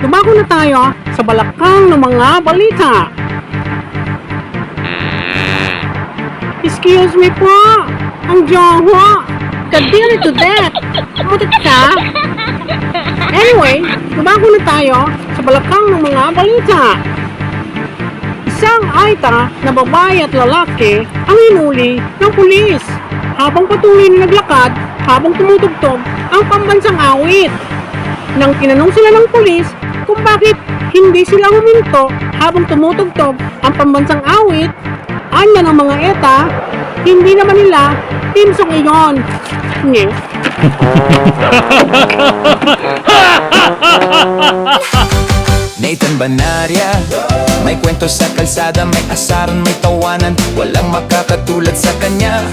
Dumako na tayo sa balakang ng mga balita. Excuse me po, ang jowa. Kadiri to death. Mutit ka? Anyway, dumako na tayo sa balakang ng mga balita. Isang aita na babae at lalaki ang hinuli ng pulis habang patuloy na naglakad habang tumutugtog ang pambansang awit. Nang tinanong sila ng pulis kung bakit hindi sila huminto habang tumutugtog ang pambansang awit, anya ng mga eta, hindi naman nila timsong iyon. Nye. Nathan Banaria, may kwento sa kalsada, may asaran, may tawanan, walang makakatulad sa kanya.